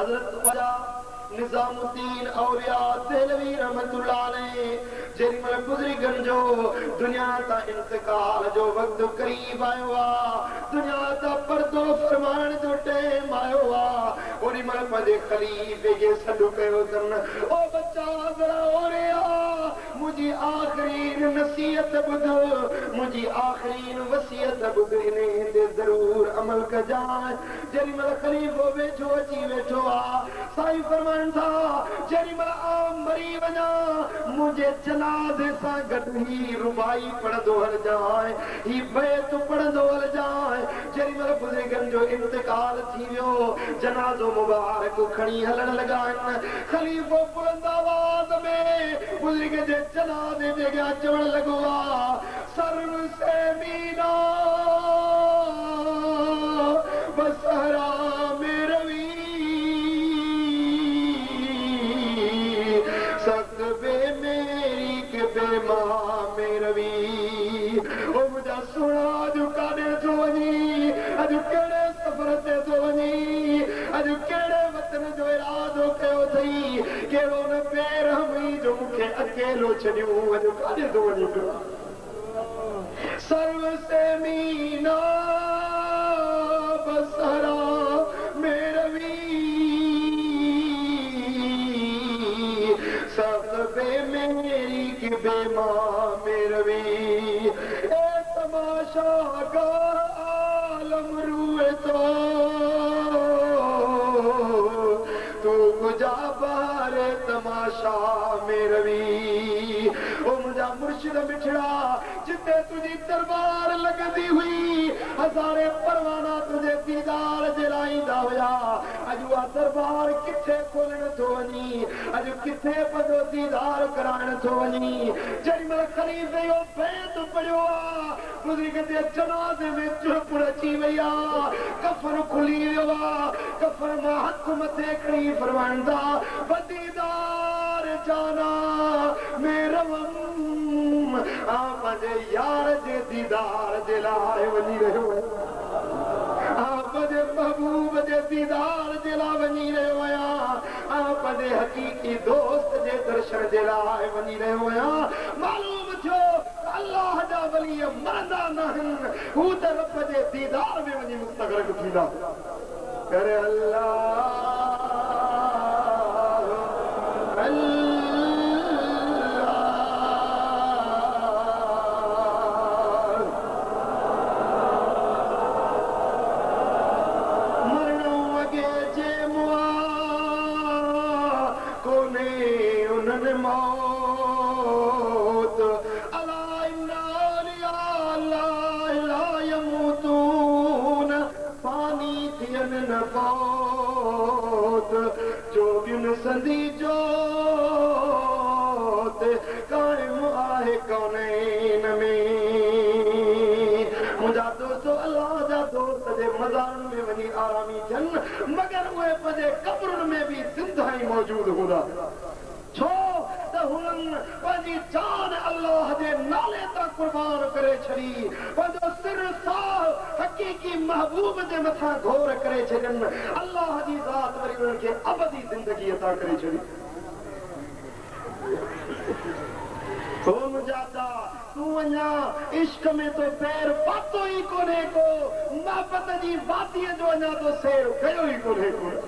हजरत ख्वाजा निजामुद्दीन औलिया देहलवी रहमतुल्लाह अलैह जेरी मल गुजरी गंजो दुनिया ता इंतकाल जो वक्त करीब आयो आ दुनिया ता पर्दो फरमान जो टाइम आयो आ ओरी मल पदे खलीफे के सडु कयो तन ओ बच्चा जरा ओरे आ मुझी आखिरी नसीहत बुध मुझी आखिरी वसीयत बुध इने दे जरूर अमल कर जाए जेरी मल खलीफो बैठो अची बैठो आ साईं फरमान था जेरी मल आम मरी वना मुझे जनाजे सा गड ही रुबाई पढ़दो हल जाए ही बैत पढ़दो हल जाए जेरी मल बुजुर्गन जो इंतकाल थी वियो जनाजो मुबारक खणी हलण लगान खलीफो बुलंद आवाज में बुजुर्ग जे जनाजे जे गया चवण लगो आ सर्व से मीना बसहरा में रवी सख्त बे मेरी के बेमा में रवी ओ मुझा सुना अजु काने जो वनी अजु केड़े सफर ते जो वनी अजु केड़े वतन जो इरादो कयो थई केड़ो न बेरहमी जो मुखे अकेलो छडियो अजु काने जो वनी सर्व से मीना बसरा में रवी सब बे मेरी की बेमा में रवी ए तमाशा का आलम रुए तो तू मुझा बारे तमाशा में रवी ओ मुझा मुर्शिद मिठड़ा जिते तुझी दरबार लगदी हुई हजारे परवाना तुझे दीदार जलाईंदा हुया अजु आ दरबार किथे खोलण थो वनी अजु किथे पदो दीदार कराइण थो वनी जड़ी मल खलीफे यो बैत पड़ियो आ बुजुर्ग जे जनाज़े में चुप अची वई आ कफन खुली वियो आ कफन मां हथ मथे खणी फरमाईंदा बदीदार जाना मेरवम आप जे यार जे दीदार जे लाए वनी रहियो आप जे महबूब जे दीदार जे ला वनी रहियो आया आप जे हकीकी दोस्त जे दर्शन जे लाए वनी रहियो आया मालूम थियो अल्लाह जा वली मरदा नहन हू त रब जे दीदार में वनी मुस्तगरक थींदा करे अल्लाह मौत अला इन्ना ला यमूतून पानी थियन न पौत चोबियुन संदी जोत कायम आहे कौनैन में मुंहिंजा दोस्तो अल्लाह जा दोस्त जे मज़ारनि में वञी आरामी थियनि मगर उहे पंहिंजे क़ब्रुनि में बि ज़िंदा ई मौजूद हूंदा छो त हुननि पंहिंजी जान अल्लाह जे नाले तां कुर्बान करे छॾी पंहिंजो सिर साह हक़ीक़ी महबूब जे मथां घोर करे छॾनि अल्लाह जी ज़ात वरी उन्हनि खे अबदी ज़िंदगी अता करे छॾी हो मुंहिंजा तूं अञा इश्क में तो पैर पातो ई कोन्हे को मोहबत जी वादीअ जो अञा तो सैर कयो ई कोन्हे को